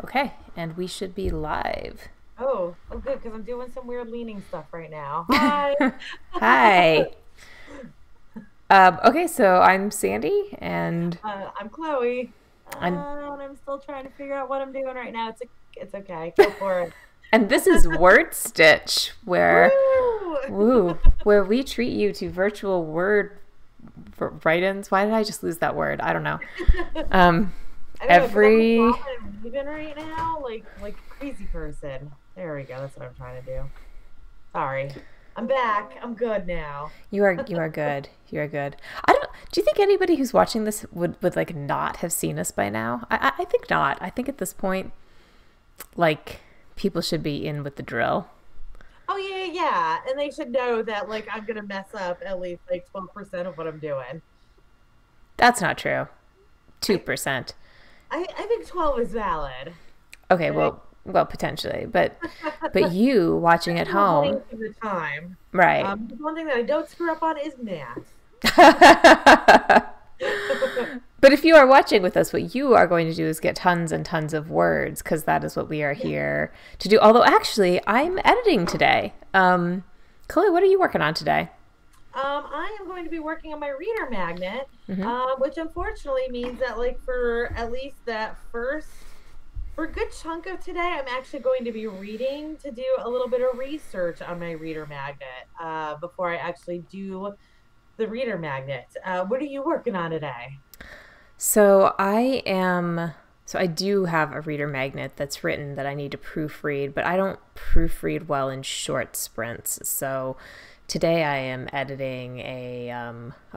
Okay, and we should be live. Oh, good, because I'm doing some weird leaning stuff right now. Hi. Hi. Okay, so I'm Sandy, and I'm Chloe. and And I'm still trying to figure out what I'm doing right now. It's okay. Go for it. and this is WordStitch, where Woo! where we treat you to virtual word write-ins. Why did I just lose that word? I don't know. Um, I don't know, because I'm like every bobbing and weaving right now, like a crazy person. There we go. That's what I'm trying to do. Sorry. I'm back. I'm good now. you are good. You are good. I don't. Do you think anybody who's watching this would like not have seen us by now? I think not. I think at this point, like people should be in with the drill. Oh yeah. And they should know that like I'm gonna mess up at least like 12% of what I'm doing. That's not true. I 2%. I think 12 is valid. Okay, Right? well, potentially, but you watching at home, Most of the time. right? The one thing that I don't screw up on is math. But if you are watching with us, what you are going to do is get tons and tons of words because that is what we are Yeah. here to do. Although, actually, I'm editing today. Chloe, what are you working on today? I am going to be working on my reader magnet, Hmm. which unfortunately means that like for at least that first for a good chunk of today, I'm actually going to be reading to do a little bit of research on my reader magnet before I actually do the reader magnet. What are you working on today? So I am. So I do have a reader magnet that's written that I need to proofread, but I don't proofread well in short sprints. So today I am editing a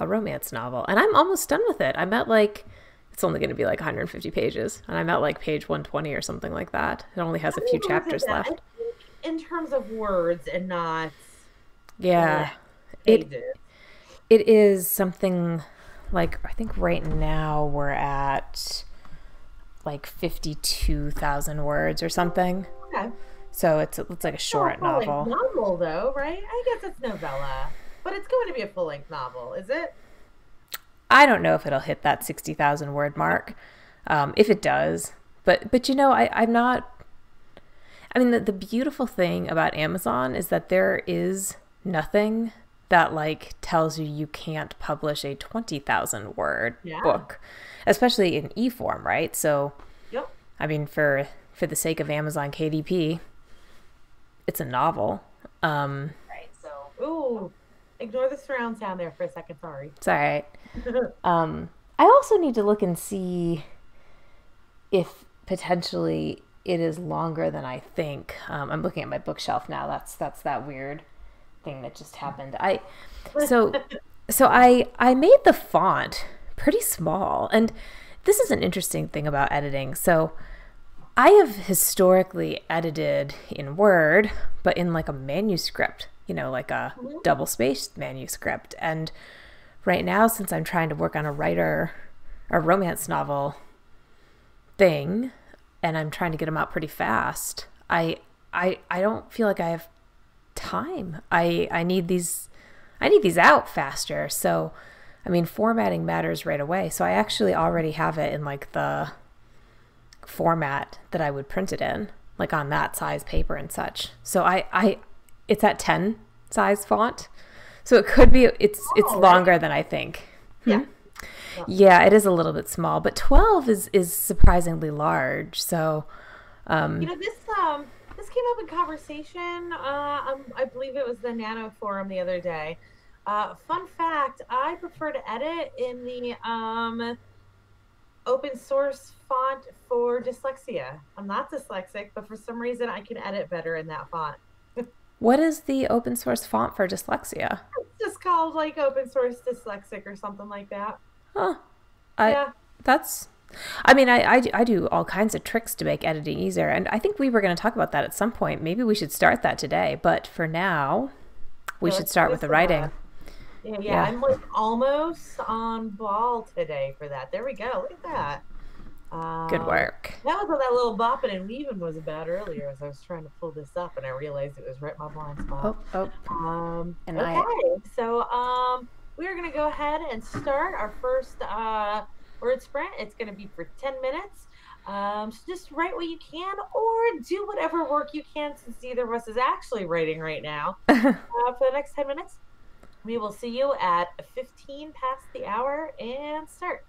romance novel, and I'm almost done with it. I'm at like it's only going to be like 150 pages, and I'm at like page 120 or something like that. It only has How a many few words is chapters that? I left. think in terms of words and not uh, Yeah, it pages. it is something like I think right now we're at like 52,000 words or something. Okay. So it's like a Still a short full-length novel. novel, though, right? I guess it's novella, but it's going to be a full-length novel, is it? I don't know if it'll hit that 60,000 word mark. If it does, but I'm not. I mean, the beautiful thing about Amazon is that there is nothing that like tells you you can't publish a 20,000 word Yeah. book, especially in e-form, right? So, Yep. I mean, for the sake of Amazon KDP, it's a novel. Right. So, ooh, ignore the surround sound there for a second. Sorry. It's all right. I also need to look and see if potentially it is longer than I think. I'm looking at my bookshelf now. That's that weird thing that just happened. So I made the font pretty small, and this is an interesting thing about editing. So I have historically edited in Word, but in like a manuscript, like a Mhm. double spaced manuscript. And right now, since I'm trying to work on a romance novel thing, and I'm trying to get them out pretty fast, I don't feel like I have time. I need these out faster. So, I mean, formatting matters right away. So I actually already have it in like the format that I would print it in, like on that size paper and such. So it's at 10 size font. So it could be it's Oh, right. longer than I think. Yeah. Well, Yeah, it is a little bit small, but 12 is surprisingly large. So, um, this came up in conversation. I believe it was the Nano Forum the other day. Fun fact: I prefer to edit in the open source font for dyslexia. I'm not dyslexic, but for some reason I can edit better in that font. what is the open source font for dyslexia? It's just called like open source dyslexic or something like that. Huh. I Yeah. that's I mean, I do all kinds of tricks to make editing easier, and I think we were going to talk about that at some point. Maybe we should start that today, but for now, we Yeah, should let's do start with this the for writing. that. Yeah, Yeah, I'm like almost on ball today for that. There we go. Look at that. good Um, work. that was what that little bopping and weaving was about earlier as I was trying to pull this up and I realized it was right in my blind spot. Oh, oh, and I Okay, so we are going to go ahead and start our first word sprint. It's going to be for 10 minutes. So just write what you can or do whatever work you can since neither of us is actually writing right now. For the next 10 minutes, we will see you at 15 past the hour and start.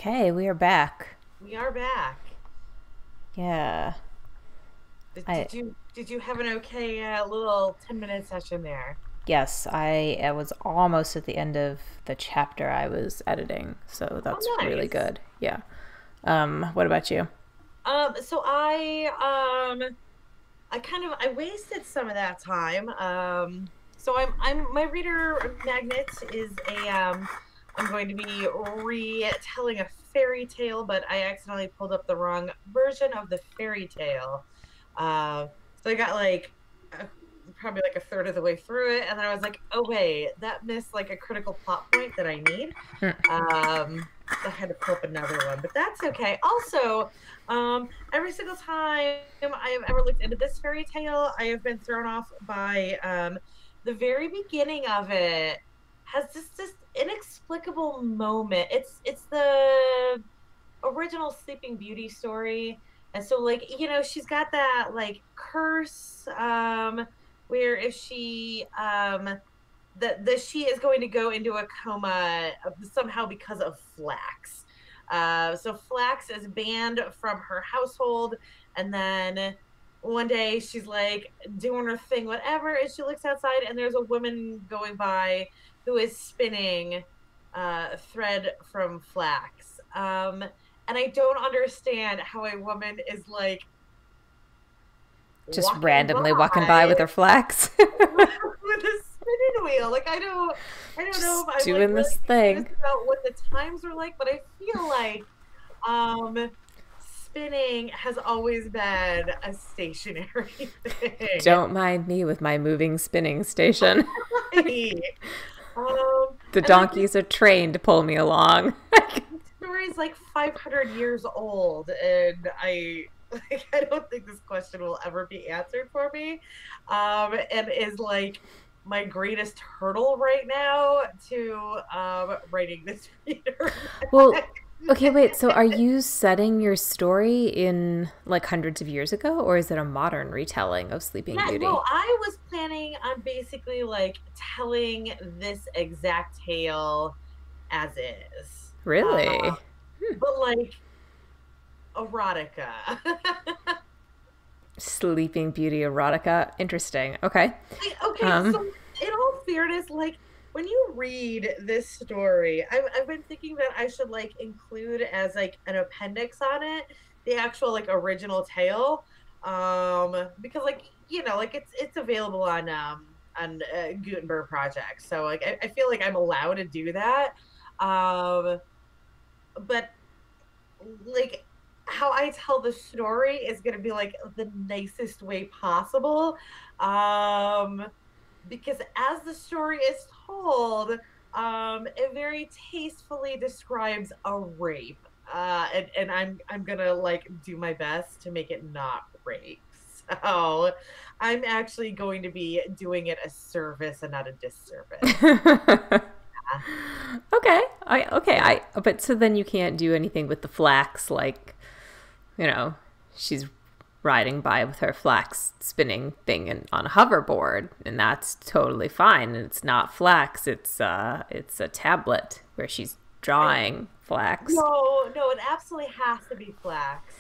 Okay, we are back. We are back. Yeah. Did, I did you did you have an okay little 10-minute session there? yes, I was almost at the end of the chapter I was editing, so Oh, that's really nice. good. Yeah. What about you? So I wasted some of that time. So I'm my reader magnet is a I'm going to be retelling a fairy tale, but I accidentally pulled up the wrong version of the fairy tale. Uh, so I got like a, probably like a third of the way through it, and then I was like, oh wait, that missed like a critical plot point that I need. So I had to pull up another one, but that's okay. Also, every single time I have ever looked into this fairy tale, I have been thrown off by the very beginning of it has this inexplicable moment. It's the original Sleeping Beauty story. And so like, she's got that like curse where if she that she is going to go into a coma somehow because of flax. So flax is banned from her household, and then one day she's like doing her thing, whatever, and she looks outside, and there's a woman going by who is spinning thread from flax. And I don't understand how a woman is like Just walking randomly walking by by with her flax. with a spinning wheel. Like I don't know Just if I'm like doing really this confused thing. about what the times were like, but I feel like spinning has always been a stationary thing. Don't mind me with my moving spinning station. Right. The And like this donkeys are trained to pull me along. story is like 500 years old, and I don't think this question will ever be answered for me. And is like my greatest hurdle right now to writing this reader. Well, okay, wait. So are you setting your story in like hundreds of years ago, or is it a modern retelling of Sleeping Yeah, no, Beauty? I was planning on basically like telling this exact tale as is. Really? But like erotica. Sleeping Beauty erotica. Interesting. Okay. Okay, so Um, in all fairness, like when you read this story, I've been thinking that I should like include as like an appendix on it the actual like original tale, because like like it's available on Gutenberg Project, so like I feel like I'm allowed to do that, um, but like how I tell the story is going to be like the nicest way possible. Um, because as the story is told, it very tastefully describes a rape. And I'm gonna like do my best to make it not rape. So I'm actually going to be doing it a service and not a disservice. okay. I but so then you can't do anything with the flax like, you know, she's riding by with her flax spinning thing on a hoverboard, and that's totally fine. And it's not flax, it's a tablet where she's I drawing flax. no, it absolutely has to be flax.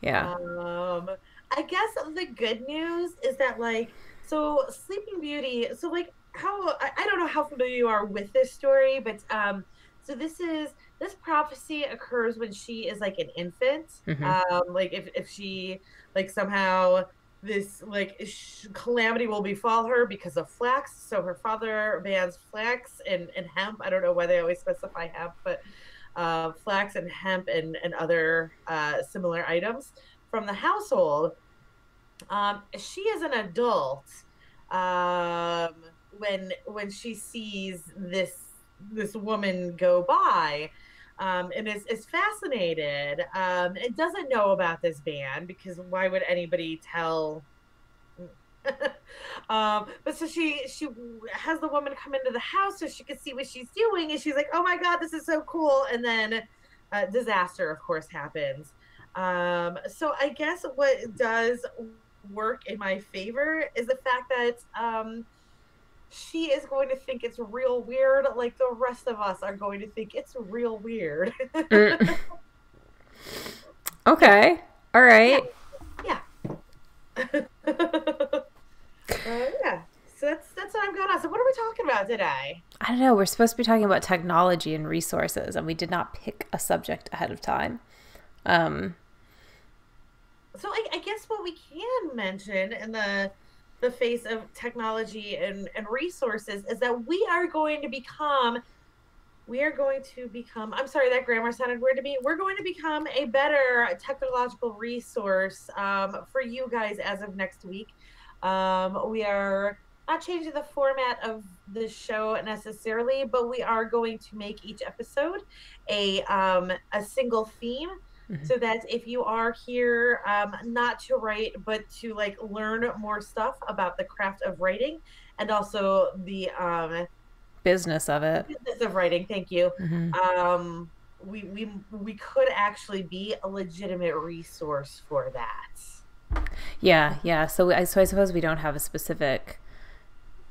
Yeah. Um, I guess the good news is that like so Sleeping Beauty, so like how I don't know how familiar you are with this story, but so this prophecy occurs when she is like an infant. Mm-hmm. Like if she like somehow this like calamity will befall her because of flax. So her father bans flax and hemp. I don't know why they always specify hemp, but flax and hemp and other similar items from the household. She is an adult um, when she sees this woman go by. And is fascinated and doesn't know about this ban because why would anybody tell but so she has the woman come into the house so she can see what she's doing, and she's like, oh my god, this is so cool. And then disaster of course happens. So I guess what does work in my favor is the fact that she is going to think it's real weird like the rest of us are going to think it's real weird. Okay. All Yeah, right. yeah. Yeah. So that's what I'm going on. So what are we talking about today? I don't know. We're supposed to be talking about technology and resources, and we did not pick a subject ahead of time. Um, So I guess what we can mention in the face of technology and resources is that we are going to become, I'm sorry, that grammar sounded weird to me. We're going to become a better technological resource for you guys as of next week. We are not changing the format of the show necessarily, but we are going to make each episode a single theme, so that if you are here not to write but to like learn more stuff about the craft of writing and also the business of it. business of writing, thank you. Um, we could actually be a legitimate resource for that. Yeah, yeah. So I suppose we don't have a specific.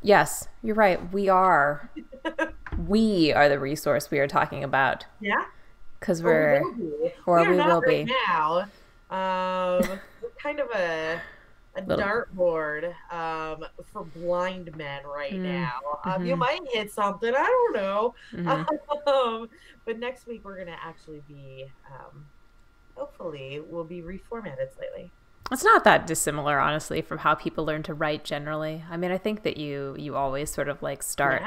Yes, you're right. We are the resource we are talking about Yeah, because or we we're will be. or We are we not will right be. now. We're kind of a Little. dartboard for blind men right Mm, now. You mm-hmm, might hit something. I don't know. mm-hmm. But next week we're gonna actually be hopefully we'll be reformatted slightly. It's not that dissimilar, honestly, from how people learn to write generally. I mean, I think that you always sort of like Yeah. start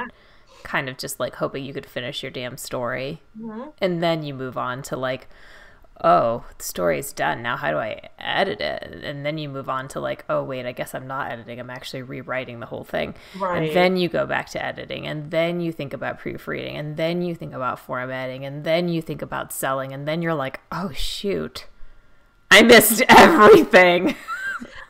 kind of just like hoping you could finish your damn story, Mhm. and then you move on to like, oh, the story's done. Now how do I edit it? And then you move on to like, oh wait, I guess I'm not editing. I'm actually rewriting the whole thing. And Right. then you go back to editing, and then you think about proofreading, and then you think about formatting, and then you think about selling, and then you're like, oh shoot, I missed everything.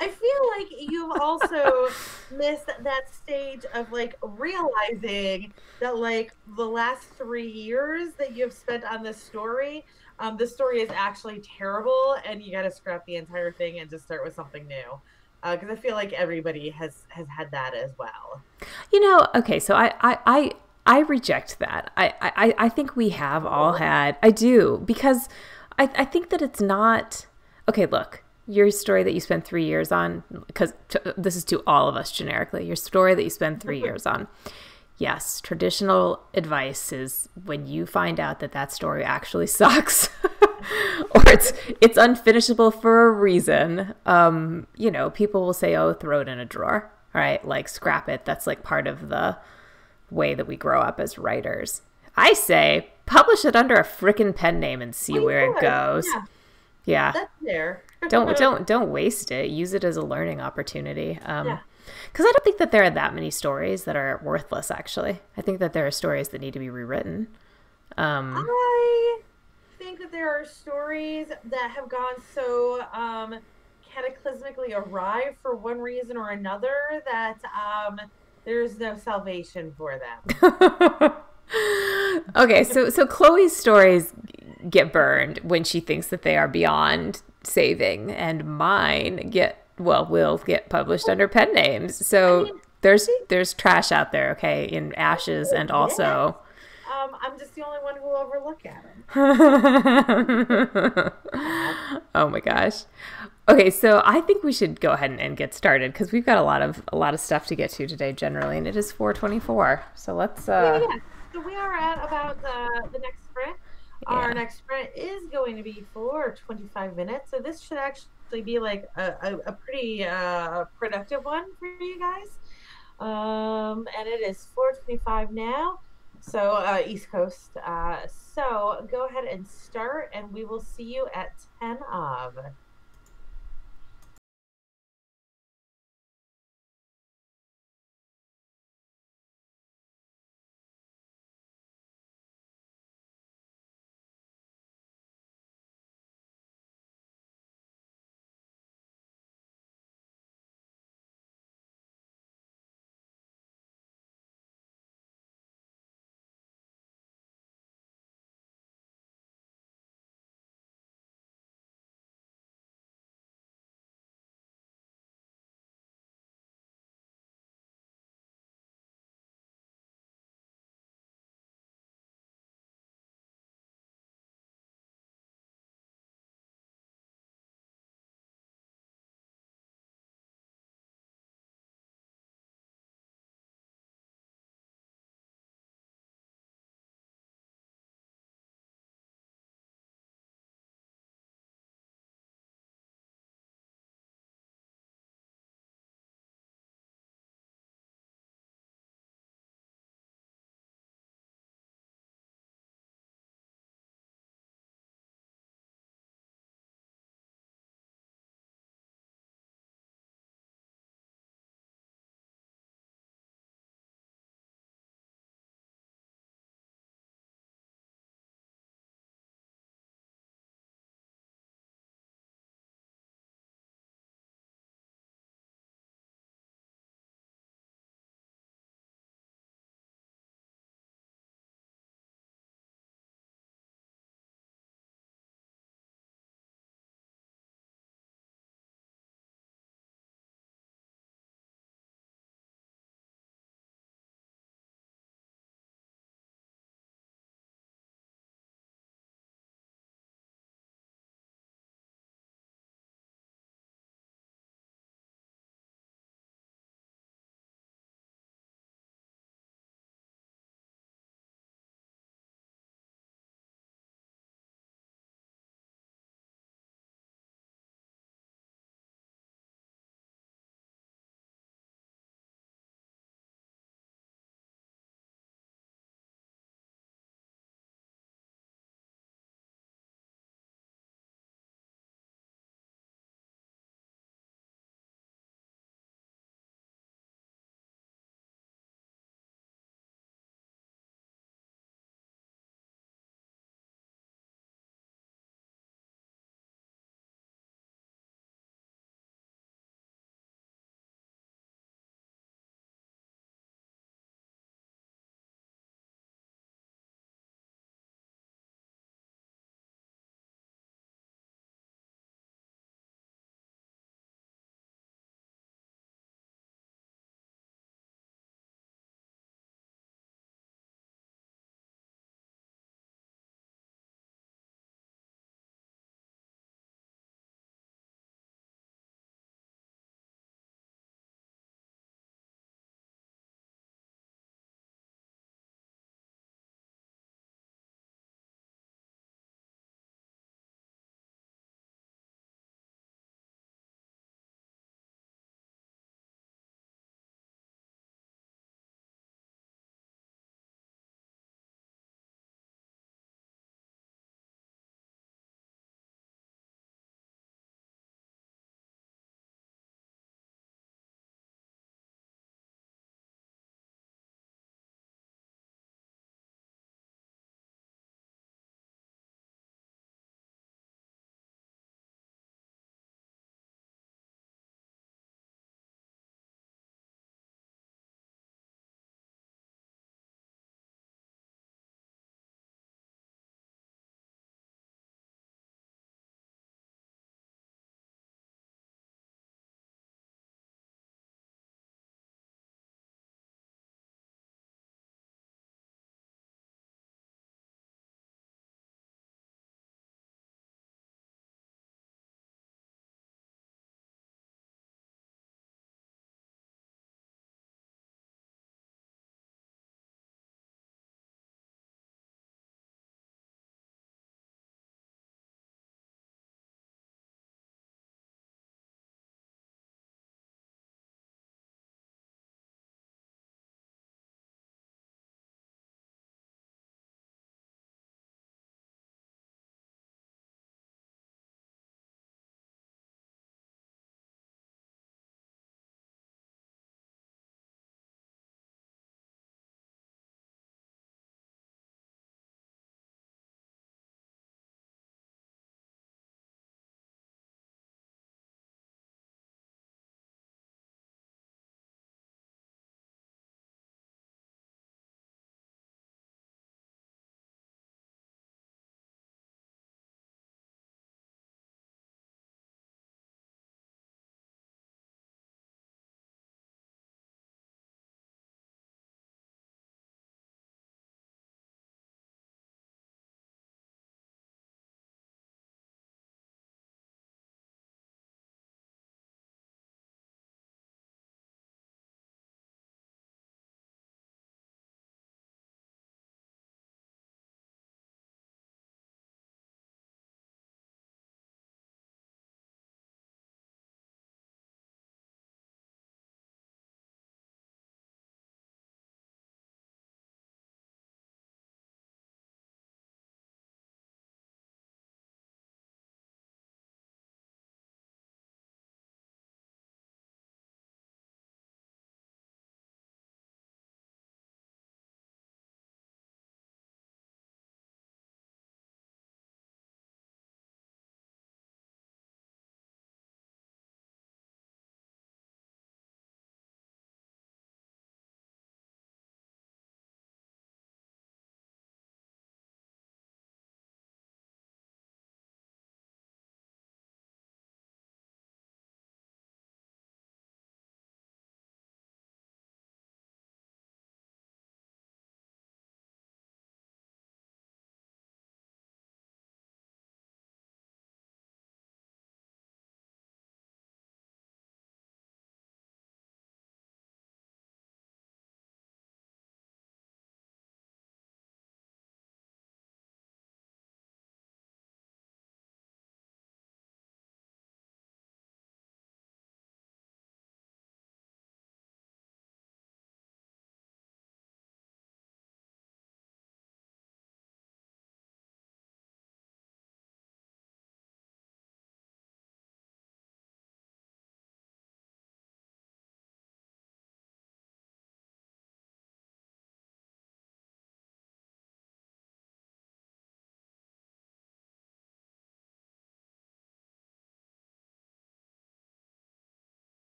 I feel like you've also missed that stage of like realizing that like the last 3 years that you've spent on this story is actually terrible, and you got to scrap the entire thing and just start with something new. Because I feel like everybody has had that as well. Okay, so I reject that. I think we have all Oh, had. I do because I think that it's not okay. Look, your story that you spent 3 years on, because this is to all of us generically. Your story that you spent 3 years on. Yes, traditional advice is when you find out that that story actually sucks, or it's unfinishable for a reason. People will say, "Oh, throw it in a drawer." All right, like scrap it. That's like part of the way that we grow up as writers. I say publish it under a frickin' pen name and see well, you where it could. goes. Yeah, Yeah, that's there. don't waste it. Use it as a learning opportunity. Yeah. Because I don't think that there are that many stories that are worthless. Actually, I think that there are stories that need to be rewritten. Um, I think that there are stories that have gone so cataclysmically awry for one reason or another that there's no salvation for them. okay, so Chloe's stories get burned when she thinks that they are beyond saving, and mine will get published under pen names. I So mean, there's trash out there, okay, in ashes, and yeah. also I'm just the only one who will ever look at them. Sad. oh my gosh. Okay, so I think we should go ahead and get started because we've got a lot of stuff to get to today generally, and it is 4:24. So let's Yeah. So we are at about the next sprint. Our yeah. next sprint is going to be for 25 minutes. So this should actually be like a pretty productive one for you guys. And it is 4:25 now. So East Coast. So go ahead and start, and we will see you at 10 of.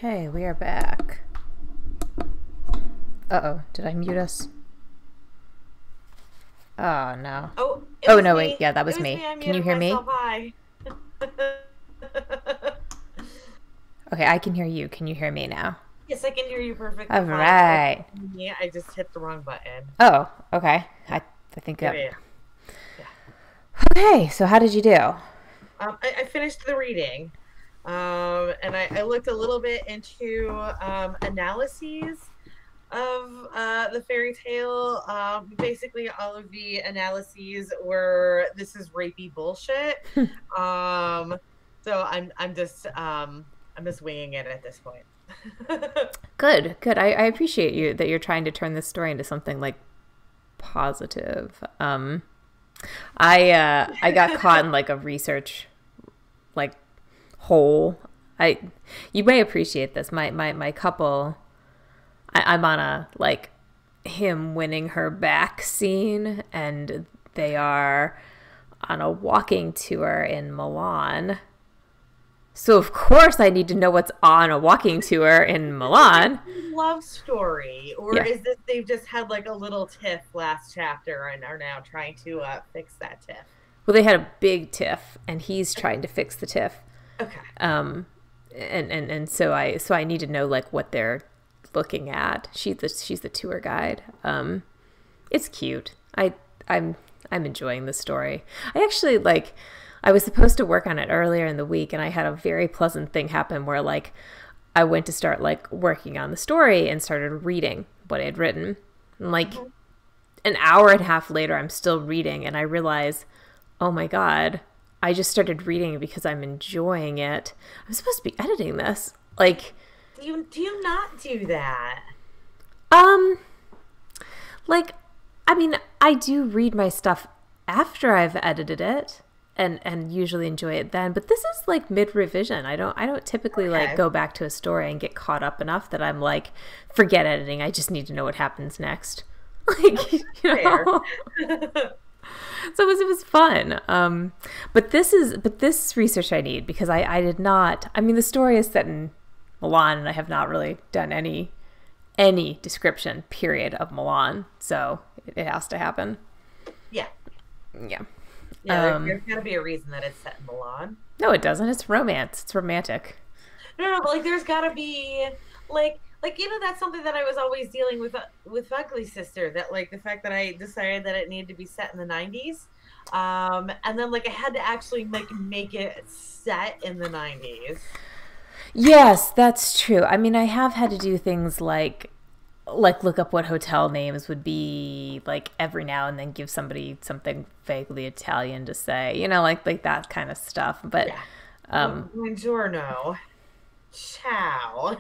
Okay, we are back. Uh-oh, did I mute us? Oh, no. Oh, Oh, was no, me. wait. Yeah, that was It was me. me. I Can you muted hear me? myself. Hi. Okay, I can hear you. Can you hear me now? Yes, I can hear you perfectly All fine. That was right. me. I just hit the wrong button. Oh, okay. I think Yeah, that. yeah, yeah. Okay, so how did you do? I finished the reading, and I looked a little bit into analyses of the fairy tale. Basically, all of the analyses were this is rapey bullshit. Um, so I'm just winging it at this point. Good, good. I appreciate you that you're trying to turn this story into something like positive. I got caught in like a research like hole. You may appreciate this. My couple, I'm on a like him winning her back scene, and they are on a walking tour in Milan. So of course I need to know what's on a walking tour in Milan. Love story, or Yeah. is this they've just had like a little tiff last chapter and are now trying to fix that tiff? Well, they had a big tiff, and he's trying to fix the tiff. Okay. And so I need to know like what they're looking at. She's the tour guide. It's cute. I'm enjoying the story. I actually like. I was supposed to work on it earlier in the week, and I had a very pleasant thing happen where like I went to start like working on the story and started reading what I had written. And like an hour and a half later, I'm still reading, and I realize, oh my God, I just started reading because I'm enjoying it. I'm supposed to be editing this. Like, Do you not do that? like, I mean, I do read my stuff after I've edited it. And usually enjoy it then, but this is like mid revision. I don't typically like go back to a story and get caught up enough that I'm like, forget editing. I just need to know what happens next. Like, you know. So it was fun. But this research I need because I did not. I mean, the story is set in Milan, and I have not really done any description period of Milan, so it has to happen. Yeah. Yeah. Yeah, there's got to be a reason that it's set in Milan. No, it doesn't. It's romance. It's romantic. No, but like there's got to be like you know that's something that I was always dealing with Ugly Sister, that like the fact that I decided that it needed to be set in the 90s, and then like I had to actually make it set in the 90s. Yes, that's true. I mean, I have had to do things like look up what hotel names would be like every now and then, give somebody something vaguely Italian to say, you know, like that kind of stuff. But Buongiorno, ciao.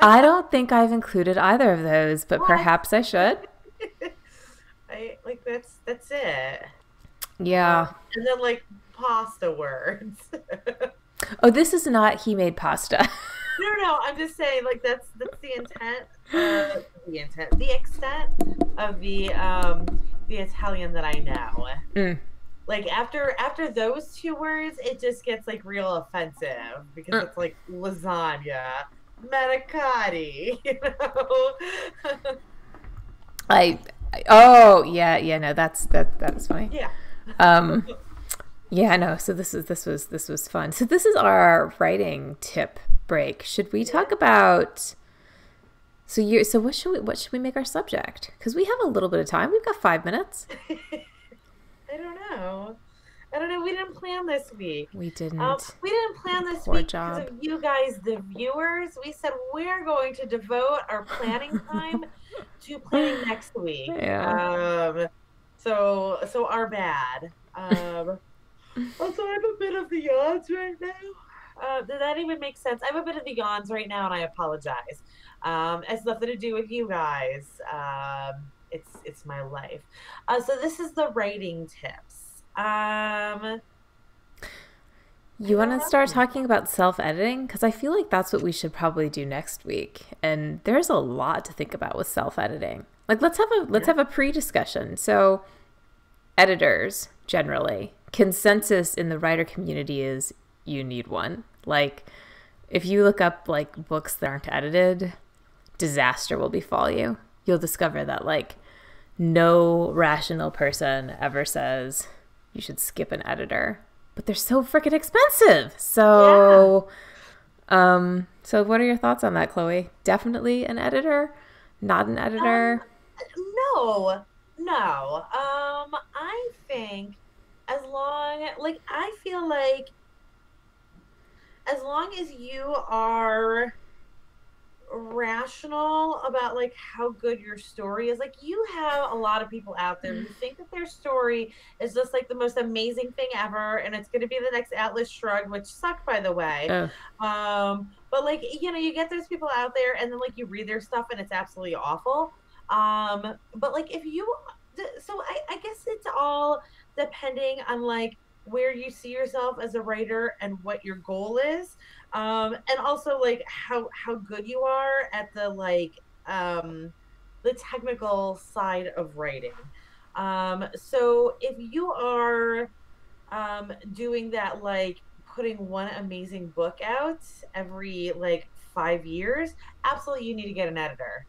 I don't think I've included either of those, but perhaps I should. I like that's it. Yeah. And then like pasta words. Oh, this is not he made pasta. No, I'm just saying, like that's the intent, the extent of the Italian that I know. Like after those two words, it just gets like real offensive because it's like lasagna, manicotti, you know. Oh yeah, no, that's funny. Yeah. Yeah, no. So this was fun. So this is our writing tip break. Should we talk about? So what should we make our subject? Because we have a little bit of time. We've got 5 minutes. I don't know. We didn't plan this week. We didn't. We didn't plan this Poor week job. because of you guys, the viewers. We said we're going to devote our planning time to planning next week. Yeah. So our bad. Also, I have a bit of the yawns right now. Did that even make sense? I have a bit of the yawns right now, and I apologize. It has nothing to do with you guys. It's my life. So this is the writing tips. You want to start talking about self-editing? Because I feel like that's what we should probably do next week. And there's a lot to think about with self-editing. Like let's have a pre-discussion. So editors generally, consensus in the writer community is you need one. Like If you look up like books that aren't edited, disaster will befall you. You'll discover that like no rational person ever says you should skip an editor, but they're so freaking expensive. Yeah. So what are your thoughts on that, Chloe? Definitely an editor, not an Um, editor. no, no. I think as long, like, I feel like as long as you are rational about like how good your story is, like you have a lot of people out there who think that their story is just like the most amazing thing ever and it's going to be the next Atlas Shrugged, which sucked by the way. Oh. But like, you know, you get those people out there and then like you read their stuff and it's absolutely awful. But like if you, so I guess it's all depending on like where you see yourself as a writer and what your goal is, and also like how good you are at the technical side of writing. So if you are doing that, like putting one amazing book out every like 5 years, absolutely you need to get an editor,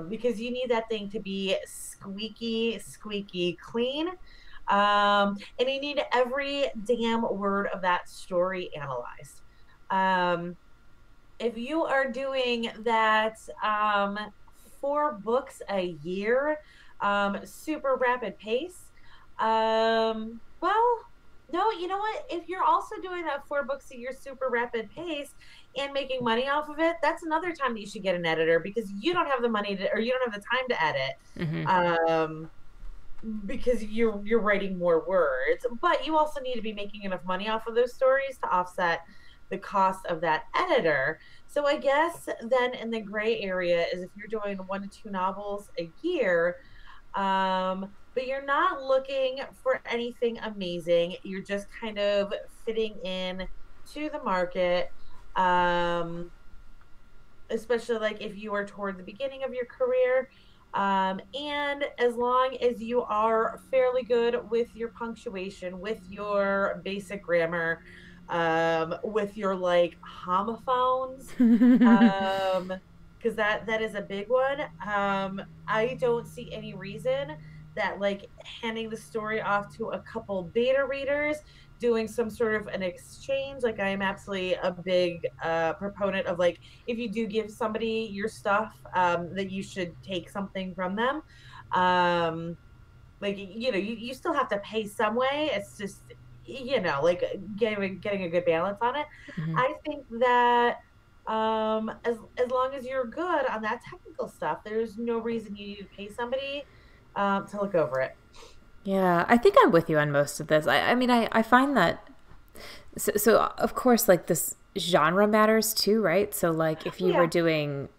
because you need that thing to be squeaky squeaky clean, and you need every damn word of that story analyzed. um, if you are doing that, 4 books a year, super rapid pace, well, no, you know what? If you're also doing that 4 books a year, super rapid pace, and making money off of it, that's another time that you should get an editor because you don't have the money to, or you don't have the time to edit. Because you're writing more words, but you also need to be making enough money off of those stories to offset the cost of that editor. So I guess then in the gray area is if you're doing 1 to 2 novels a year, but you're not looking for anything amazing. You're just kind of fitting in to the market. Especially like if you are toward the beginning of your career. And as long as you are fairly good with your punctuation, with your basic grammar, with your like homophones, because that is a big one. I don't see any reason that like handing the story off to a couple beta readers, doing some sort of an exchange. Like I am absolutely a big proponent of like if you do give somebody your stuff, that you should take something from them. Like you know, you still have to pay some way. It's just, you know, like getting a good balance on it. I think that as long as you're good on that technical stuff, there's no reason you need to pay somebody to look over it. Yeah, I think I'm with you on most of this. I mean, I find that, so of course, like this genre matters too, right? So like if you were Yeah. doing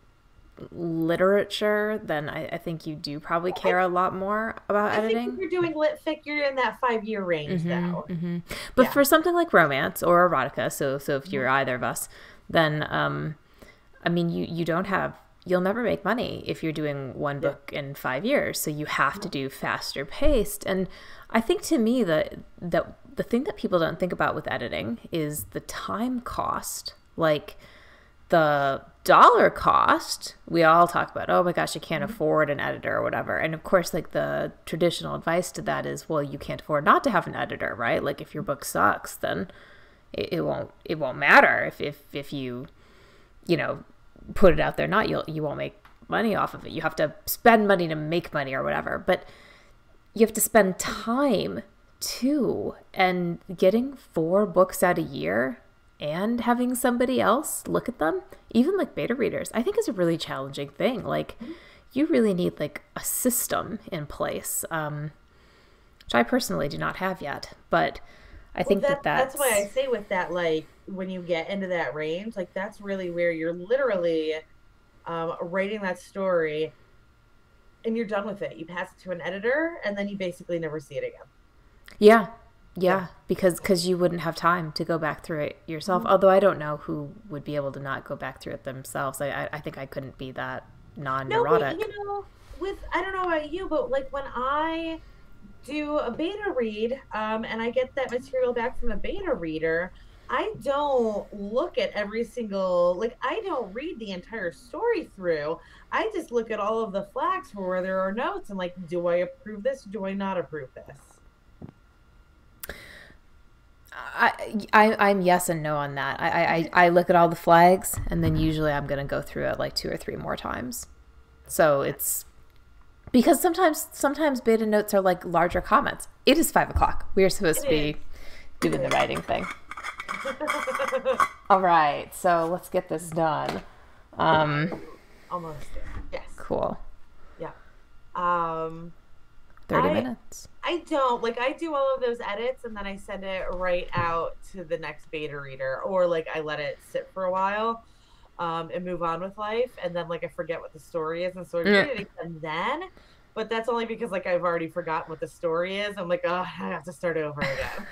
literature, then I think you do probably I, care a lot more about I think if editing. you're doing lit fic, you're in that 5 year range though. But Yeah. for something like romance or erotica, so if you're either of us, then I mean, you don't have, you'll never make money if you're doing one Yeah. book in 5 years. So you have to do faster paced. And I think to me that the thing that people don't think about with editing is the time cost. Like the dollar cost, we all talk about, oh my gosh, I can't afford an editor or whatever. And of course, like the traditional advice to that is, well, you can't afford not to have an editor, right? Like if your book sucks, then it won't matter if you know, put it out there, not you won't make money off of it. You have to spend money to make money or whatever, but you have to spend time too. And getting 4 books out a year and having somebody else look at them, even like beta readers, I think is a really challenging thing. Like you really need like a system in place, which I personally do not have yet, but I Well, think that's why I that's say with that, like when you get into that range, like that's really where you're literally writing that story and you're done with it. You pass it to an editor and then you basically never see it again. yeah. Yeah. Yeah, because you wouldn't have time to go back through it yourself. Mhm. Although I don't know who would be able to not go back through it themselves. I think I couldn't be that No, but you non-neurotic. know, with I don't know about you, but like when I do a beta read, and I get that material back from a beta reader, I don't look at every single, like, I don't read the entire story through. I just look at all of the flags for where there are notes and, like, do I approve this? Do I not approve this? I'm yes and no on that. I look at all the flags, and then usually I'm gonna go through it like 2 or 3 more times. So it's because sometimes beta notes are like larger comments. It is 5 o'clock. We are supposed It to is. be It doing the is. writing thing. All right, so let's get this done. Um, Almost there. Yes. cool. Yeah. Um, 30 I minutes. I don't like I do all of those edits and then I send it right out to the next beta reader, or like I let it sit for a while and move on with life, and then like I forget what the story is, and so I Yeah. read it again then. But that's only because like I've already forgotten what the story is. I'm like, oh, I have to start over again.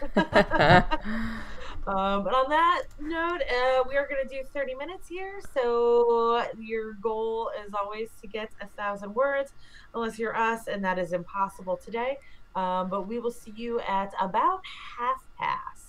But on that note, we are going to do 30 minutes here. So your goal is always to get 1,000 words, unless you're us, and that is impossible today. But we will see you at about half past.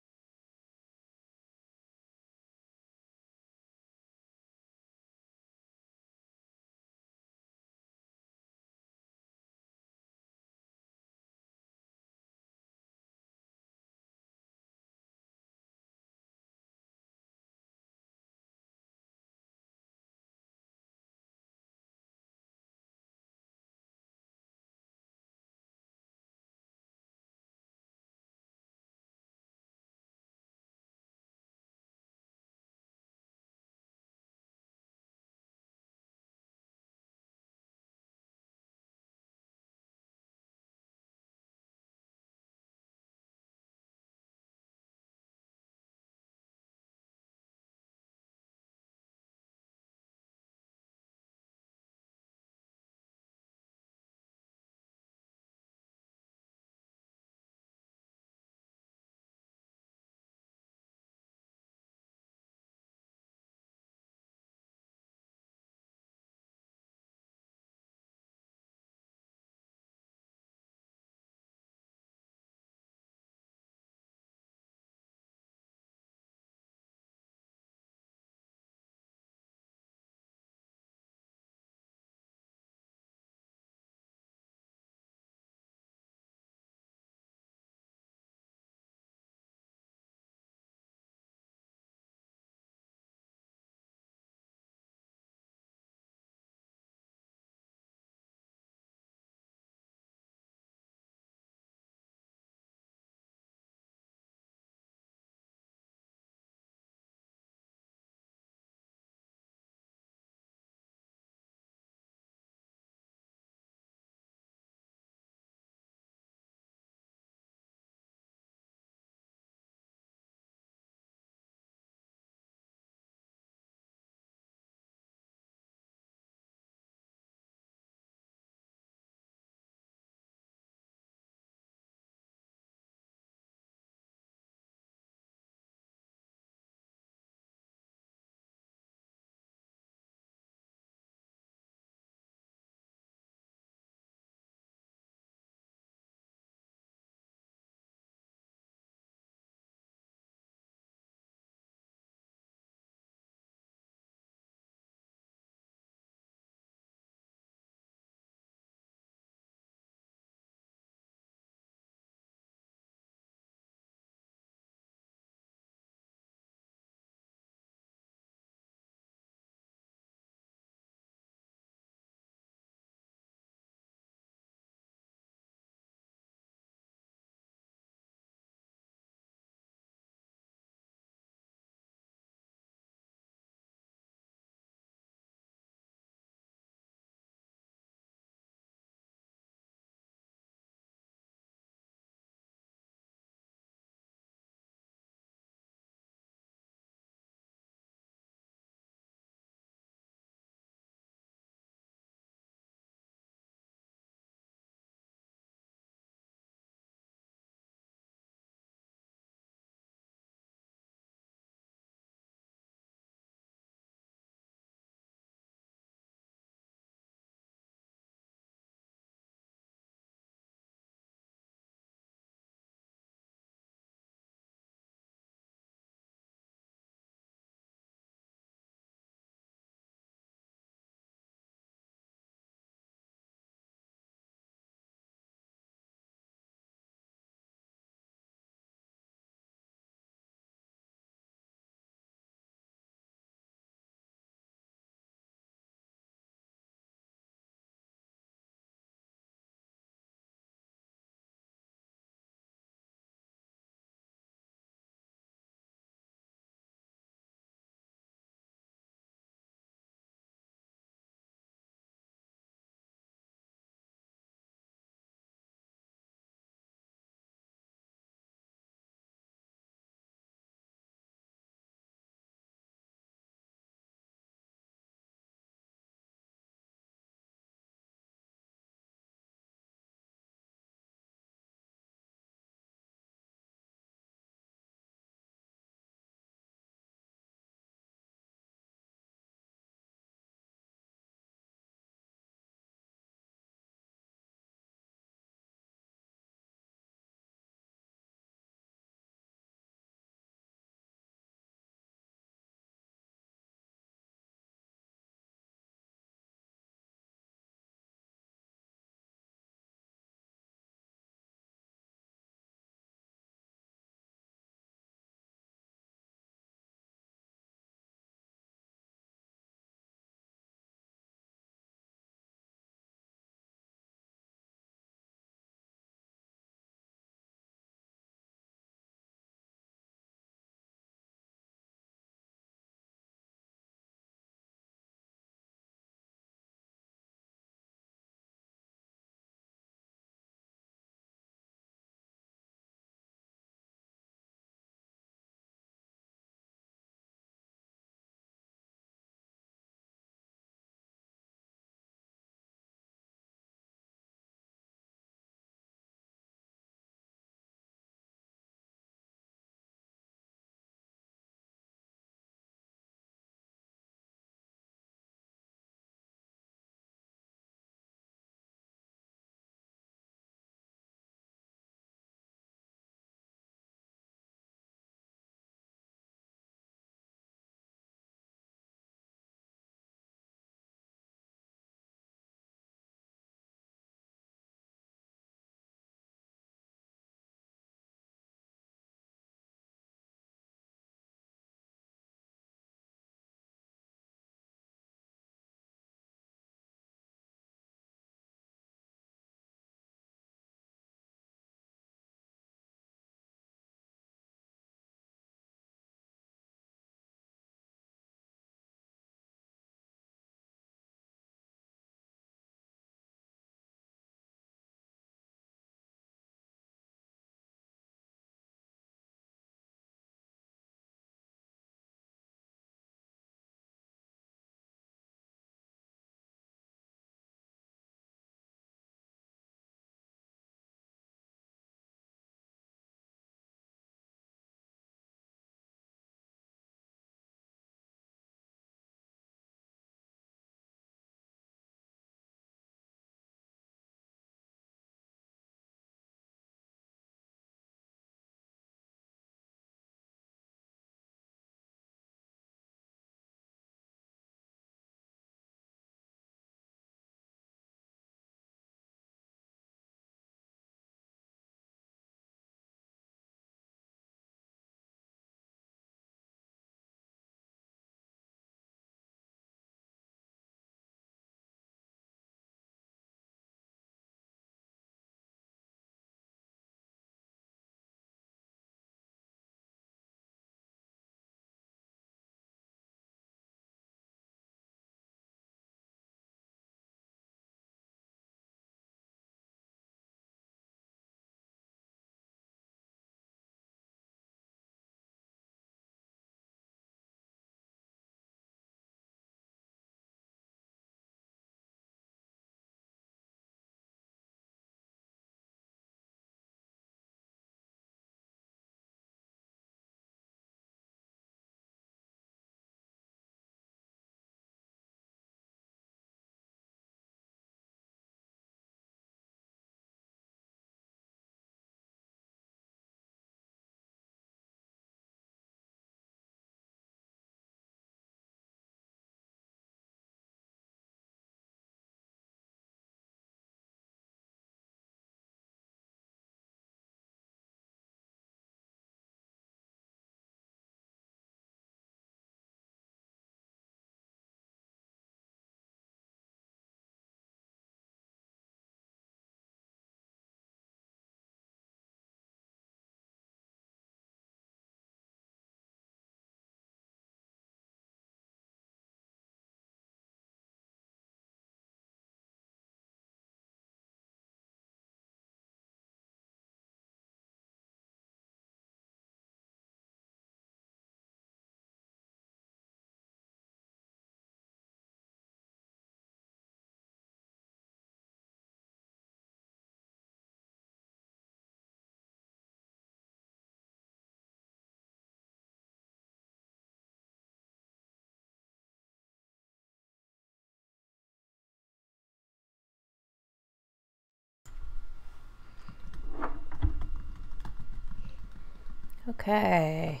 Okay.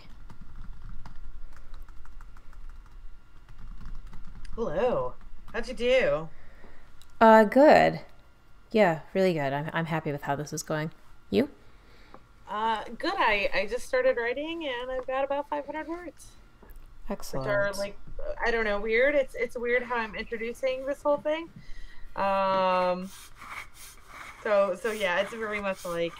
Hello. How'd you do? Good. Yeah, really good. I'm happy with how this is going. You? Good. I just started writing and I've got about 500 words, which are Excellent. like, I don't know, weird. It's weird how I'm introducing this whole thing. Um, so yeah, it's very much like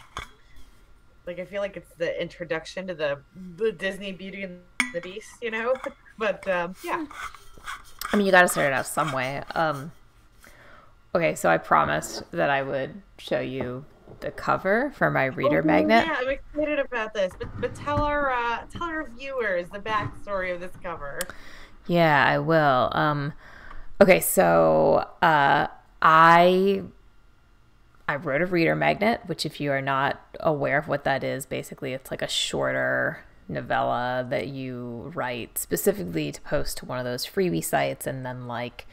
I feel like it's the introduction to the Disney Beauty and the Beast, you know? But yeah. I mean, you got to start it out some way. Okay, so I promised that I would show you the cover for my reader Oh magnet. yeah, I'm excited about this. But tell our viewers the backstory of this cover. Yeah, I will. Okay, so I wrote a reader magnet, which, if you are not aware of what that is, basically it's like a shorter novella that you write specifically to post to one of those freebie sites, and then like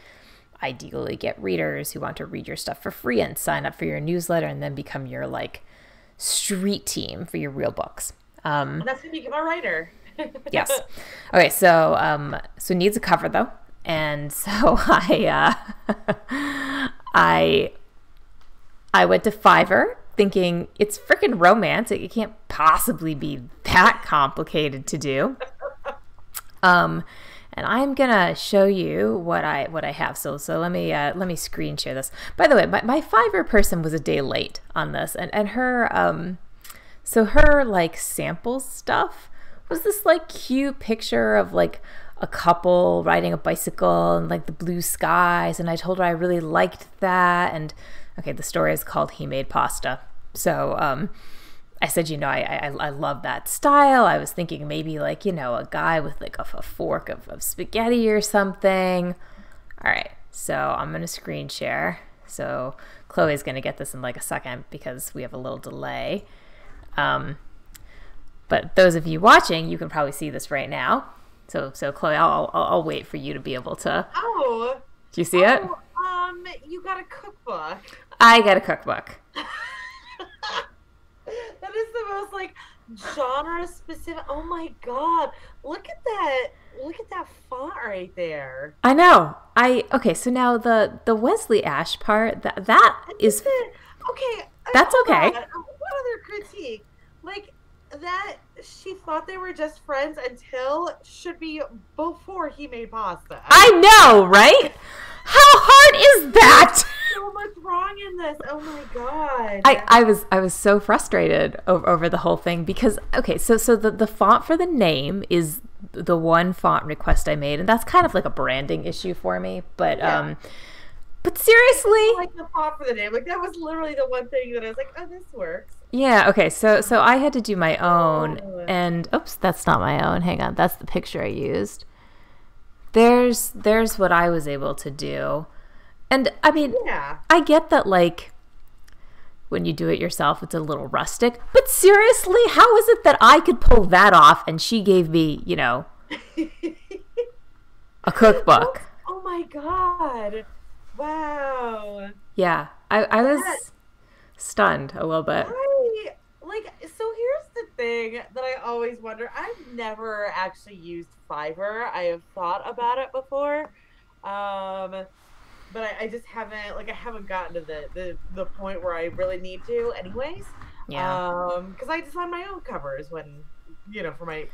ideally get readers who want to read your stuff for free and sign up for your newsletter and then become your like street team for your real books. And that's when you become a writer. Yes. Okay. So it needs a cover though, and so I I went to Fiverr thinking it's freaking romance. It can't possibly be that complicated to do. Um, and I'm gonna show you what I have. So let me screen share this. By the way, my Fiverr person was a day late on this, and her so her like sample stuff was this like cute picture of like a couple riding a bicycle and like the blue skies, and I told her I really liked that. And okay, the story is called He Made Pasta. So I said, I love that style. I was thinking maybe like, a guy with like a fork of spaghetti or something. All right, so I'm going to screen share. So Chloe's going to get this in like a second because we have a little delay. But those of you watching, you can probably see this right now. So Chloe, I'll wait for you to be able to. Oh. Do you see it? You got a cookbook. I got a cookbook. That is the most like genre specific. Oh my god. Look at that. Look at that font right there. I know. Okay, so now the Wesley Ash part, that is okay. That's okay. What other critique? Like that she thought they were just friends until should be before He Made Pasta. I know, right? How hard is that? So much wrong in this. Oh my god. I was so frustrated over the whole thing because okay, so the font for the name is the one font request I made, and that's kind of like a branding issue for me. But yeah. But seriously, like the font for the name, like that was literally the one thing that I was like, oh, this works. Yeah. Okay. So I had to do my own, and oops, that's not my own. Hang on, that's the picture I used. There's what I was able to do. And I mean, yeah. I get that like when you do it yourself, it's a little rustic. But seriously, how is it that I could pull that off and she gave me, a cookbook? Oh my god. Wow. Yeah. I was stunned a little bit. So here's the thing that I always wonder. I've never actually used Fiverr. I have thought about it before. But I just haven't I haven't gotten to the point where I really need to anyways. Yeah. Because I design my own covers when for my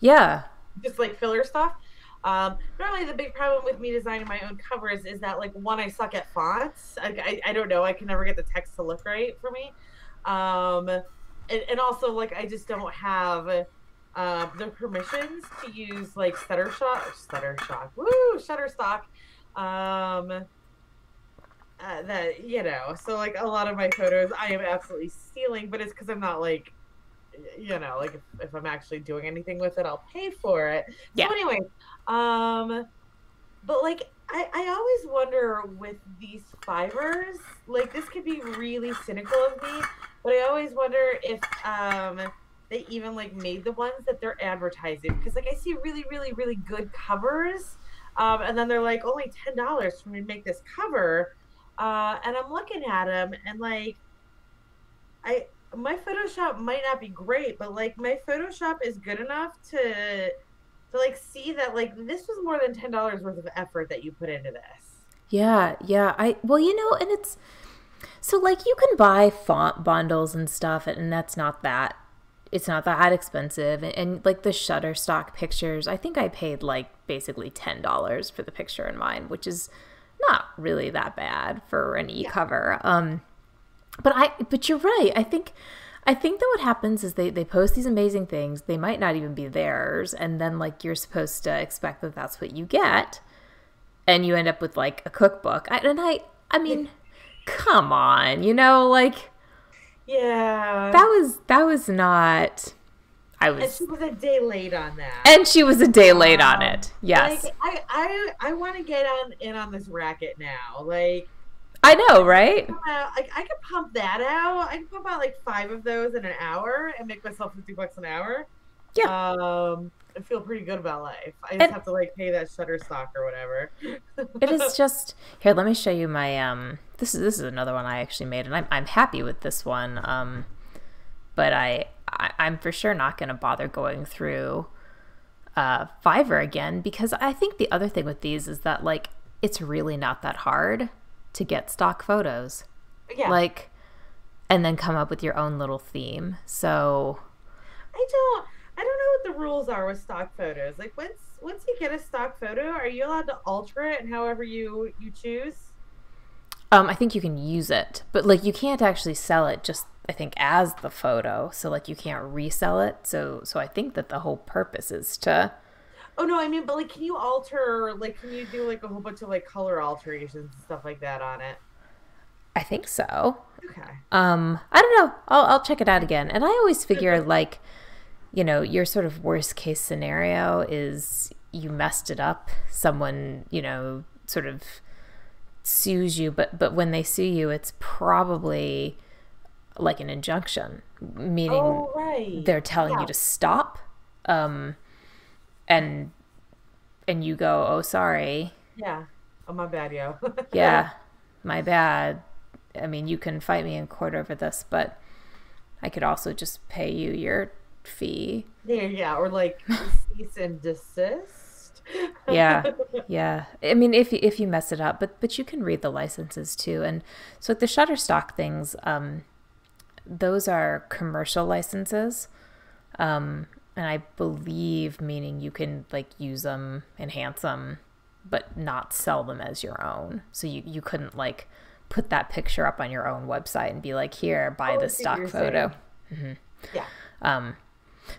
yeah, just like filler stuff. Normally the big problem with me designing my own covers is that like one, I suck at fonts. I don't know, I can never get the text to look right for me. And also like I just don't have the permissions to use like Shutterstock, that so like a lot of my photos I am absolutely stealing, but it's because I'm not like like if I'm actually doing anything with it, I'll pay for it. Yeah. So anyway, but like I always wonder with these Fivers, like this could be really cynical of me, but I always wonder if they even like made the ones that they're advertising, because like I see really really really good covers, and then they're like only $10 for me to make this cover, and I'm looking at them and like my Photoshop might not be great, but like my Photoshop is good enough to like see that like this was more than $10 worth of effort that you put into this. Yeah, yeah. Well, and it's so like you can buy font bundles and stuff, and that's not that it's not that expensive. And like the Shutterstock pictures, I think I paid like basically $10 for the picture in mine, which is not really that bad for an Yeah. e-cover. But you're right. I think that what happens is they post these amazing things. They might not even be theirs, and then like you're supposed to expect that that's what you get, and you end up with like a cookbook. I mean, come on, like Yeah. that was not. I And was, she was a day late on that. and she was a day late on Um, it. like Yes, I want to get on in on this racket now. Like I know, right? like I could pump that out. I could pump out like 5 of those in an hour and make myself $50 an hour. Yeah, I feel pretty good about life. I just and have to like pay that Shutterstock or whatever. it is just here. Let me show you my This is another one I actually made, and I'm happy with this one. But I'm for sure not going to bother going through Fiverr again, because I think the other thing with these is that like it's really not that hard to get stock photos, Yeah. like, and then come up with your own little theme. So I don't know what the rules are with stock photos. Like once you get a stock photo, are you allowed to alter it and however you choose? I think you can use it, but like you can't actually sell it just I think as the photo. So like you can't resell it. So I think that the whole purpose is to. Oh no, I mean, but like, can you alter? Like, can you do like a whole bunch of like color alterations and stuff like that on it? I think so. Okay. I don't know. I'll check it out again. And I always figure like, your sort of worst case scenario is you messed it up. Someone, sort of sues you, but when they sue you, it's probably like an injunction, meaning Oh right. they're telling you Yeah. to stop, and you go, oh sorry, Yeah. Oh my bad, yo. yeah, my bad. I mean, you can fight me in court over this, but I could also just pay you your fee. Yeah, yeah, or like cease and desist. Yeah, yeah. I mean, if you mess it up, but you can read the licenses too, and so like the Shutterstock things, those are commercial licenses, and I believe meaning you can like use them, enhance them, but not sell them as your own. So you couldn't like put that picture up on your own website and be like, here, buy Oh, I this see what stock you're photo. saying. Yeah.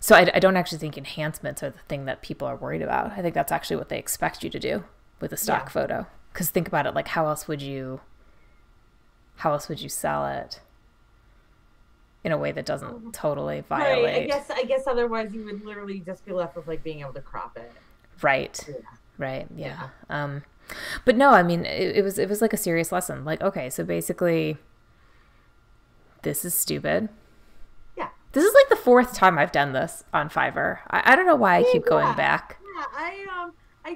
So I don't actually think enhancements are the thing that people are worried about. I think that's actually what they expect you to do with a stock Yeah. photo. Because think about it, like how else would you sell it in a way that doesn't totally Right. violate? I guess otherwise you would literally just be left with like being able to crop it. Right. Yeah. Right. Yeah. Yeah. But no, I mean, it was like a serious lesson. Like, okay, so basically, this is stupid. Yeah. This is like the fourth time I've done this on Fiverr. I don't know why I keep going Yeah. back. Yeah. I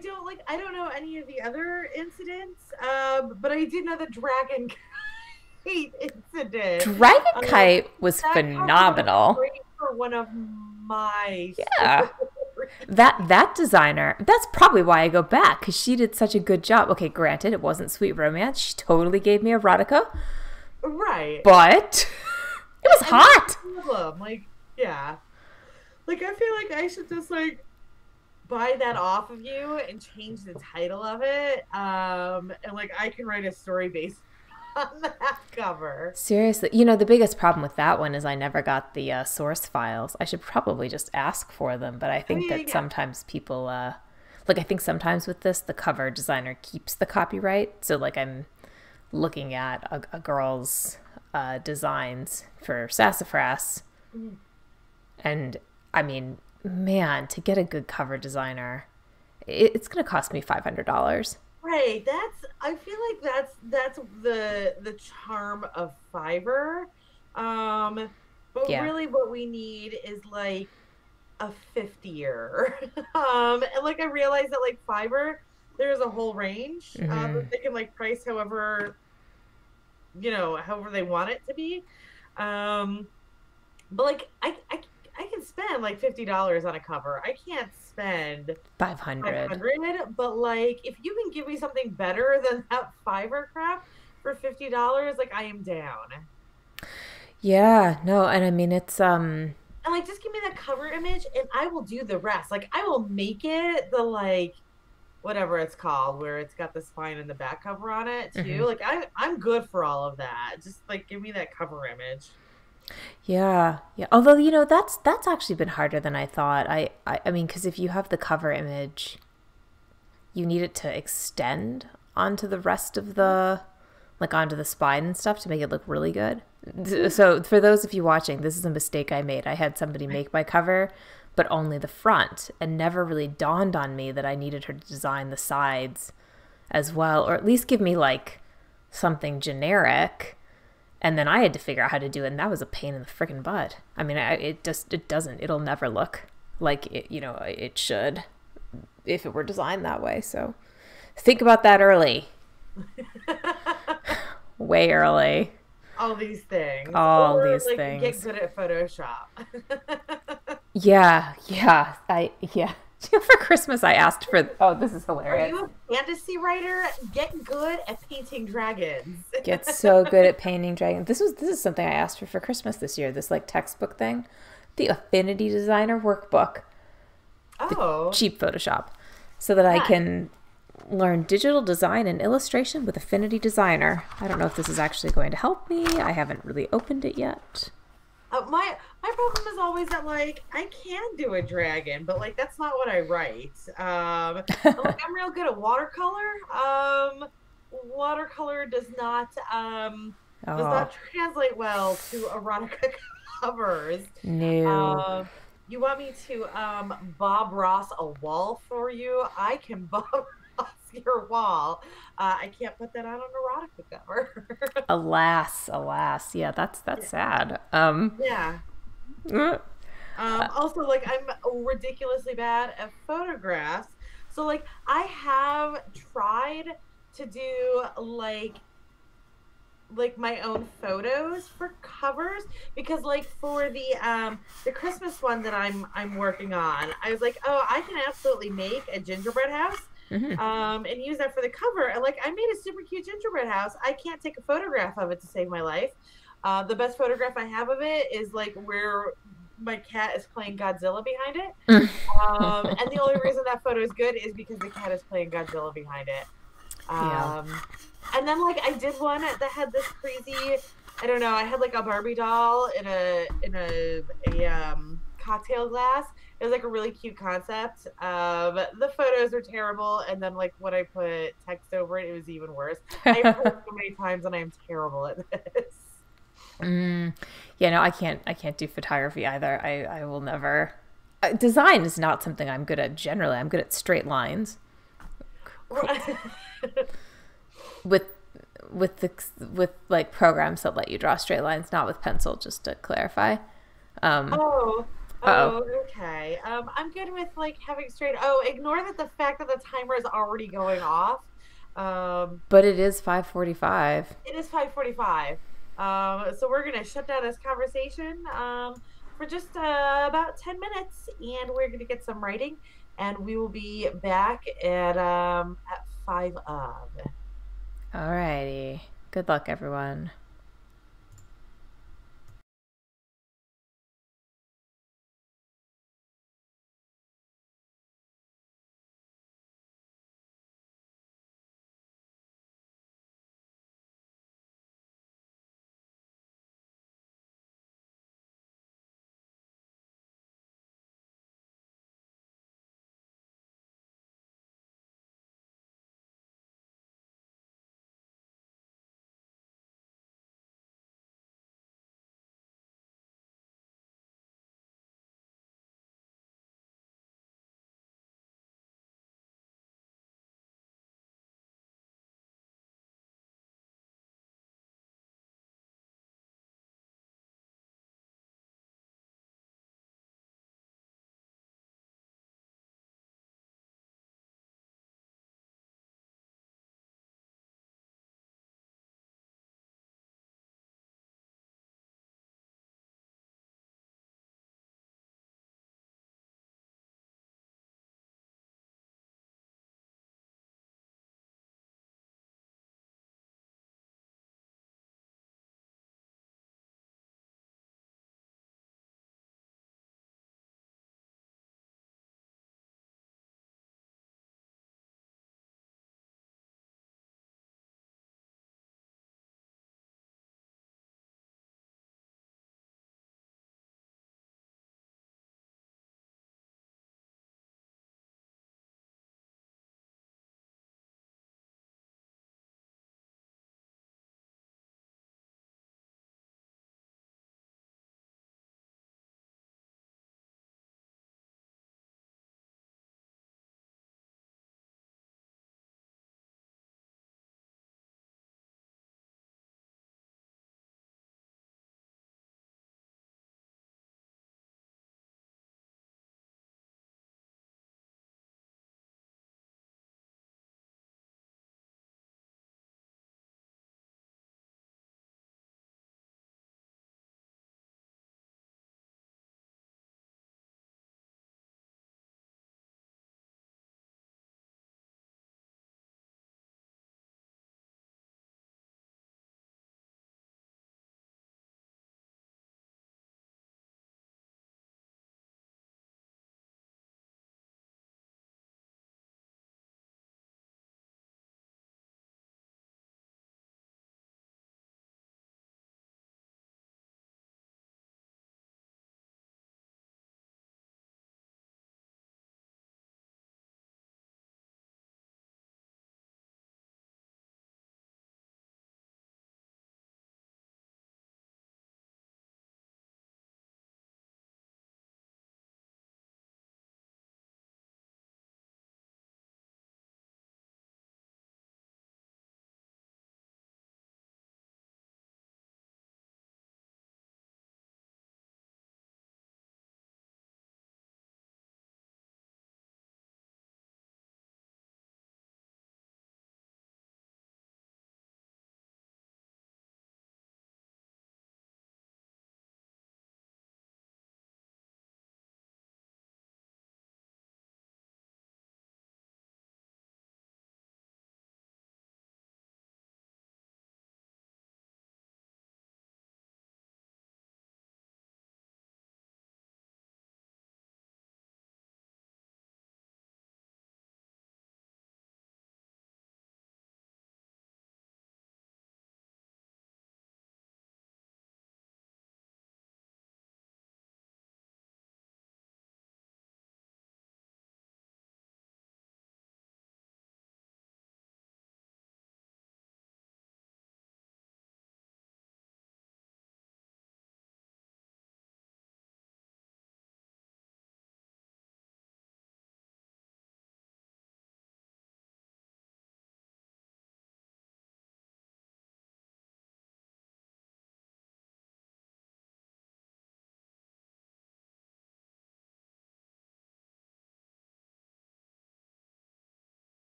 don't know any of the other incidents, but I do know the dragon kite incident. Dragon Kite was That cover phenomenal. was great for one of my Yeah. That designer, that's probably why I go back, because she did such a good job. Okay, granted, it wasn't sweet romance. She totally gave me erotica, right. but it was hot. Problem. Like, yeah. Like I feel like I should just like buy that off of you and change the title of it. And like I can write a story based on that cover. Seriously, the biggest problem with that one is I never got the source files. I should probably just ask for them, but I think that Yeah. sometimes people, like I think sometimes with this, the cover designer keeps the copyright. So like I'm looking at a girl's designs for Sassafras, and I mean, man, to get a good cover designer, it's going to cost me $500. Right. I feel like that's the charm of Fiverr. But Yeah. really what we need is like a 50-year. And like I realized that like Fiverr, there's a whole range that they can like price however they want it to be. but like I can spend like $50 on a cover. I can't spend 500. 500, but like if you can give me something better than that Fiverr crap for $50, like I am down. Yeah, no, and I mean And like just give me that cover image and I will do the rest. Like I will make it the like whatever it's called where it's got the spine and the back cover on it too. mhm. Like I'm good for all of that. Just like give me that cover image. Yeah, yeah. Although, that's actually been harder than I thought. I mean, because if you have the cover image, you need it to extend onto the rest of the, like onto the spine and stuff to make it look really good. So for those of you watching, this is a mistake I made. I had somebody make my cover, but only the front, and never really dawned on me that I needed her to design the sides as well, or at least give me like something generic. And then I had to figure out how to do it, and that was a pain in the freaking butt. I mean, it doesn't. It'll never look like it should if it were designed that way. So think about that early, way early. All these things. All Or these like get things. good at Photoshop. Yeah, yeah, yeah. For Christmas, I asked for. Oh, this is Are hilarious. you a fantasy writer? Get good at painting dragons. Get so good at painting dragons. This is something I asked for Christmas this year. This like textbook thing, the Affinity Designer workbook, the Oh, cheap Photoshop, so that I nice. can learn digital design and illustration with Affinity Designer. I don't know if this is actually going to help me. I haven't really opened it yet. My problem is always that like I can do a dragon, but like that's not what I write. And, like I'm real good at watercolor. Watercolor does Oh, not translate well to erotica covers. no. Um, you want me to Bob Ross a wall for you? I can Bob Ross your wall. I can't put that on an erotica cover. Alas, alas. Yeah, that's Yeah. sad. Yeah. Uh, Also, like I'm ridiculously bad at photographs. So like I have tried to do like my own photos for covers because like for the Christmas one that I'm working on, I was like, oh, I can absolutely make a gingerbread house mhm. and use that for the cover. And like I made a super cute gingerbread house. I can't take a photograph of it to save my life. The best photograph I have of it is like where my cat is playing Godzilla behind it. And the only reason that photo is good is because the cat is playing Godzilla behind it. Yeah. And then like I did one that had this crazy, I don't know, I had like a Barbie doll in a cocktail glass. It was like a really cute concept. The photos are terrible, and then like when I put text over it, it was even worse. I've heard so many times, and I'm terrible at this. Mm, yeah, no, I can't do photography either. I will never. Design is not something I'm good at generally. I'm good at straight lines with with like programs that let you draw straight lines, not with pencil. Just to clarify. Um, Oh, uh oh. oh, okay. I'm good with like having straight. Oh, ignore that the fact that the timer is already going off. Um, But it is 5:45. it is 5:45. So we're gonna shut down this conversation for just about 10 minutes, and we're gonna get some writing, and we will be back at five of. Alrighty. Good luck, everyone.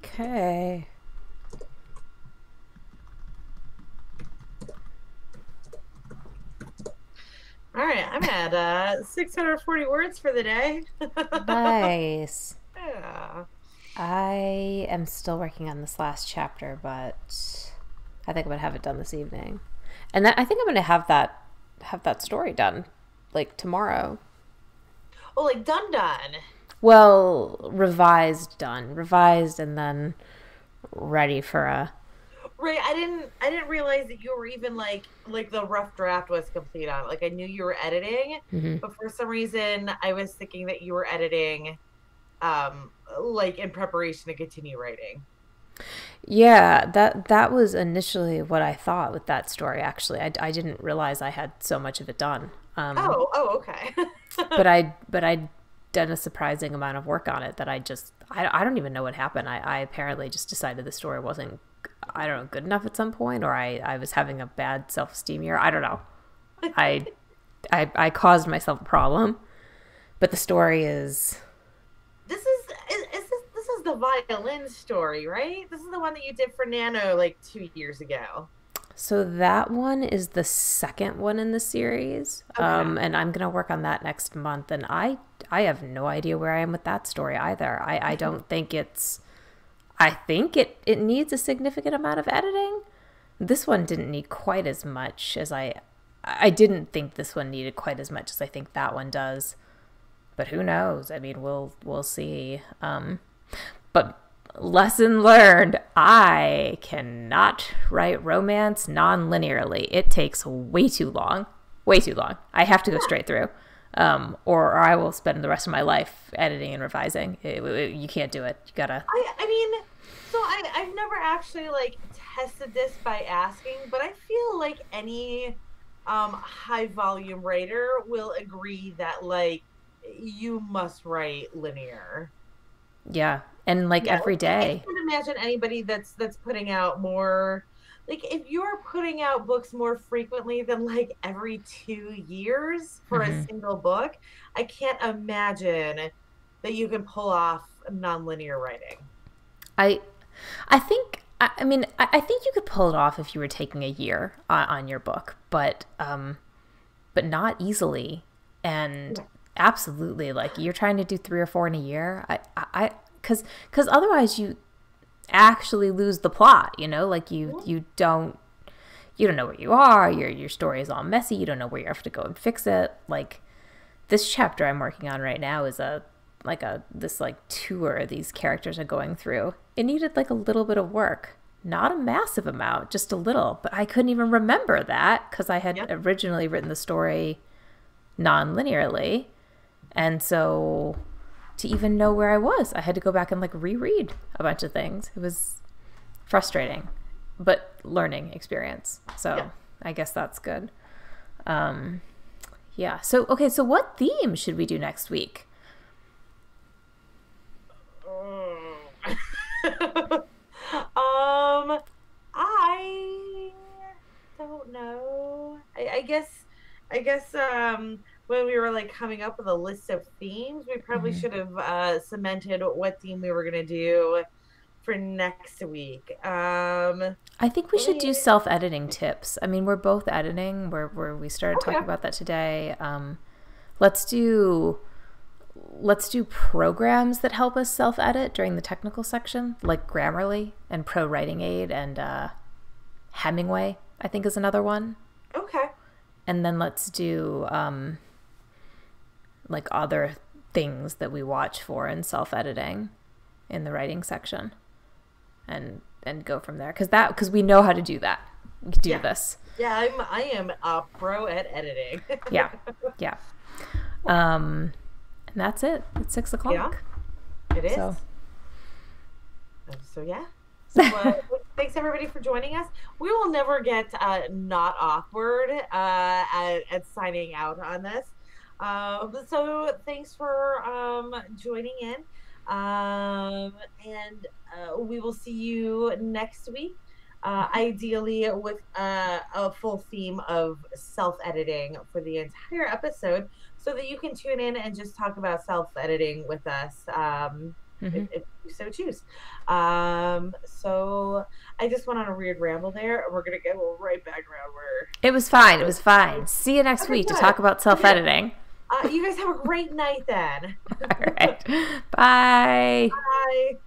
Okay. All right, I'm at 640 words for the day. Nice. Yeah. I am still working on this last chapter, but I think I'm gonna have it done this evening. And I think I'm gonna have that story done like tomorrow. Oh, like done. Well, revised, and then ready for a. Right, I didn't realize that you were even like the rough draft was complete on it. Like I knew you were editing, Mhm. but for some reason I was thinking that you were editing like in preparation to continue writing. Yeah, that was initially what I thought with that story. Actually, I didn't realize I had so much of it done. Oh, okay. But I'd done a surprising amount of work on it that I don't even know what happened. I apparently just decided the story wasn't, I don't know, good enough at some point, or I was having a bad self-esteem year. I don't know. I I caused myself a problem, but the story is. This is the violin story, right? This is the one that you did for Nano like 2 years ago. So that one is the second one in the series, Okay. and I'm gonna work on that next month. And I have no idea where I am with that story either. I don't think it's. I think it needs a significant amount of editing. This one didn't need quite as much as I didn't think this one needed quite as much as I think that one does. But who knows? I mean, we'll see. But lesson learned: I cannot write romance non-linearly. It takes way too long. Way too long. I have to go straight through, or I will spend the rest of my life editing and revising. You can't do it. You gotta. I mean, so I've never actually like tested this by asking, but I feel like any high volume writer will agree that like you must write linear. Yeah, and like Yeah, every I day. can't imagine anybody that's putting out more, like if you're putting out books more frequently than like every 2 years for a Hmm. single book, I can't imagine that you can pull off nonlinear writing. I I think I mean I think you could pull it off if you were taking a year on your book, but not easily. And Yeah. absolutely, like you're trying to do three or four in a year. Because otherwise you actually lose the plot. You know, like you don't know where you are. Your story is all messy. You don't know where you have to go and fix it. Like this chapter I'm working on right now is a this like tour these characters are going through. It needed like a little bit of work. Not a massive amount, just a little. But I couldn't even remember that because I had Yep. originally written the story non-linearly. And so to even know where I was, I had to go back and like reread a bunch of things. It was frustrating, but learning experience. So Yep. I guess that's good. Um, yeah. So, okay. So what theme should we do next week? I don't know. I guess when we were like coming up with a list of themes, we probably Mm-hmm. should have cemented what theme we were gonna do for next week. I think we Let should me do self-editing tips. I mean, we're both editing. We started talking Okay. about that today. Let's do let's do programs that help us self-edit during the technical section, like Grammarly and Pro Writing Aid and Hemingway. I think is another one. Okay. And then let's do like other things that we watch for in self-editing in the writing section, and go from there because we know how to do that. We can do Yeah. this. Yeah, I am a pro at editing. Yeah, yeah. And that's it. It's 6 o'clock. Yeah, it is. So So yeah. So thanks everybody for joining us. We will never get not awkward at signing out on this. So thanks for joining in. And we will see you next week. Ideally with a full theme of self-editing for the entire episode so that you can tune in and just talk about self-editing with us. mm-hmm. If you so choose. So I just went on a weird ramble there, and we're gonna go right back around where It was fine. It was fine. See you next week to good. talk about self-editing. You guys have a great night then. All right. Bye. Bye.